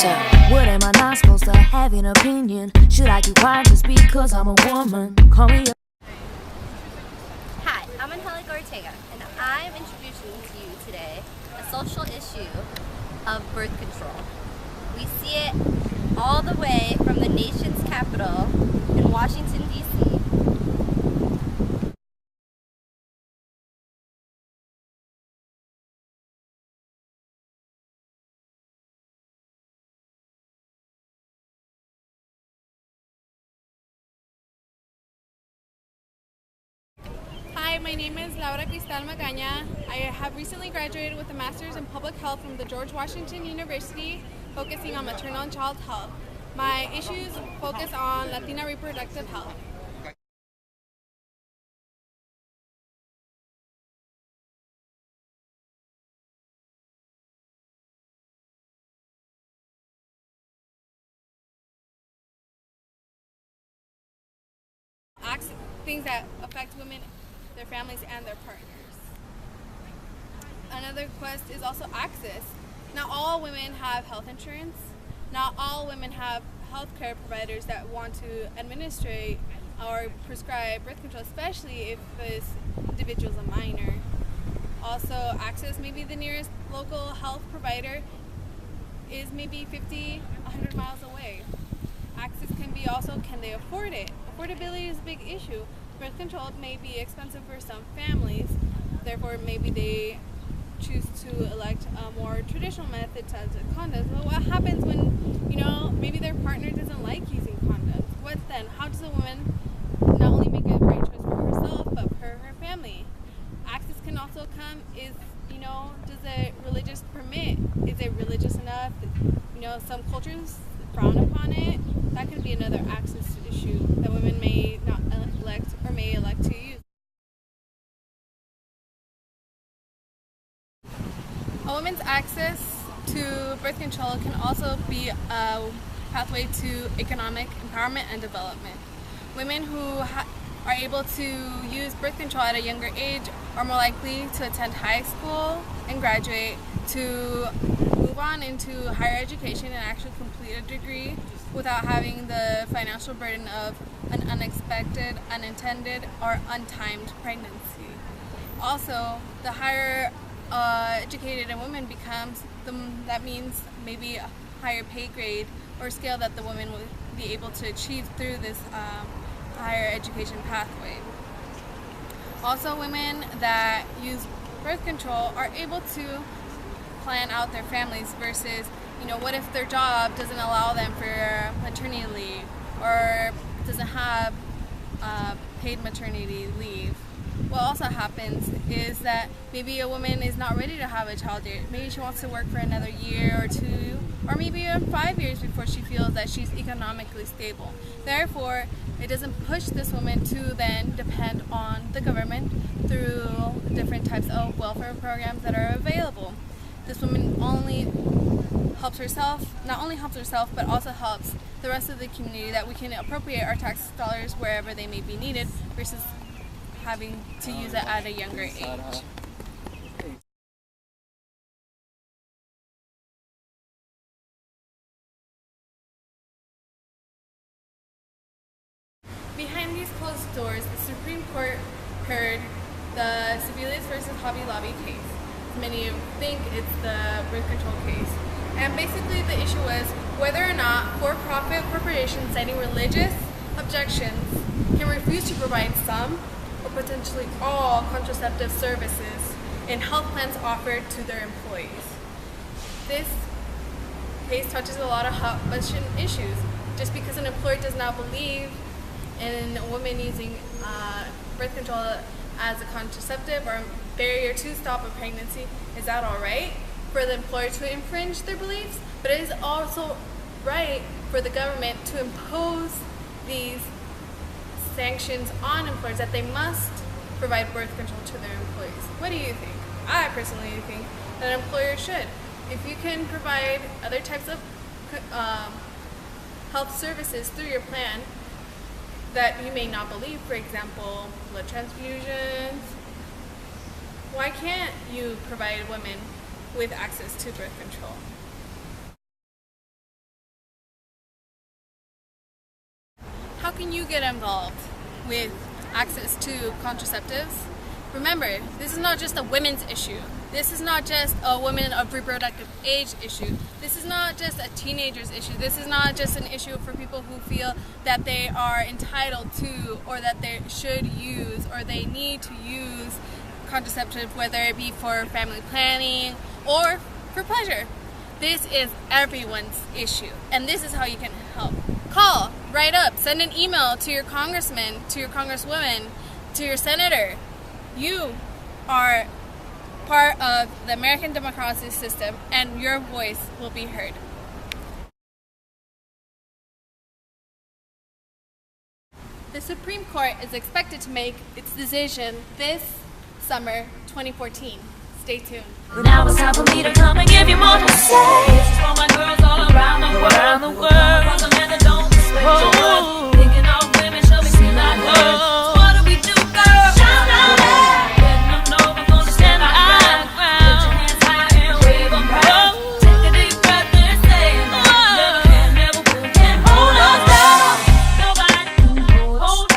What am I not supposed to have an opinion? Should I keep quiet just because I'm a woman? Call me Hi, I'm Angelica Ortega, and I'm introducing to you today a social issue of birth control. We see it all the way from the nation's capital in Washington, D.C. Hi, my name is Laura Cristal Magaña. I have recently graduated with a master's in public health from the George Washington University, focusing on maternal and child health. My issues focus on Latina reproductive health. Things that affect women, their families, and their partners. Another quest is also access. Not all women have health insurance. Not all women have healthcare providers that want to administrate or prescribe birth control, especially if this individual is a minor. Also, access, maybe the nearest local health provider is maybe 50, 100 miles away. Access can be also, can they afford it? Affordability is a big issue. Birth control may be expensive for some families, therefore maybe they choose to elect a more traditional method such as condoms. But what happens when, maybe their partner doesn't like using condoms? What then? How does a woman not only make a great choice for herself, but for her family? Access can also come does a religious permit? Is it religious enough? Some cultures frown upon it. That could be another access issue that women may not elect or may elect to use. A woman's access to birth control can also be a pathway to economic empowerment and development. Women who are able to use birth control at a younger age are more likely to attend high school and graduate, to move on into higher education and actually complete a degree without having the financial burden of an unexpected, unintended, or untimed pregnancy. Also, the higher educated a woman becomes, that means maybe a higher pay grade or scale that the woman will be able to achieve through this higher education pathway. Also, women that use birth control are able to plan out their families versus, what if their job doesn't allow them for maternity leave or doesn't have paid maternity leave. What also happens is that maybe a woman is not ready to have a child yet. Maybe she wants to work for another year or two, or maybe even 5 years before she feels that she's economically stable. Therefore, it doesn't push this woman to then depend on the government through different types of welfare programs that are available. This woman not only helps herself, but also helps the rest of the community, that we can appropriate our tax dollars wherever they may be needed versus having to use it at a younger age. Behind these closed doors, the Supreme Court heard the Sebelius versus Hobby Lobby case. Many think it's the birth control case. And basically the issue was whether or not for-profit corporations citing religious objections can refuse to provide some or potentially all contraceptive services in health plans offered to their employees. This case touches a lot of hot button issues. Just because an employer does not believe in a woman using birth control as a contraceptive or a barrier to stop a pregnancy, is that all right for the employer to infringe their beliefs? But it is also right for the government to impose these sanctions on employers that they must provide birth control to their employees. What do you think? I personally think that an employer should. If you can provide other types of health services through your plan that you may not believe, for example, blood transfusions, why can't you provide women with access to birth control? can you get involved with access to contraceptives? Remember, this is not just a women's issue. This is not just a women of reproductive age issue. This is not just a teenager's issue. This is not just an issue for people who feel that they are entitled to, or that they should use, or they need to use contraceptive, whether it be for family planning or for pleasure. This is everyone's issue, and this is how you can help. Call, write up, send an email to your congressman, to your congresswoman, to your senator. You are part of the American democratic system, and your voice will be heard. The Supreme Court is expected to make its decision this summer 2014. Stay tuned. Now it's time for me to come and give you more to say. This is for my girls all around.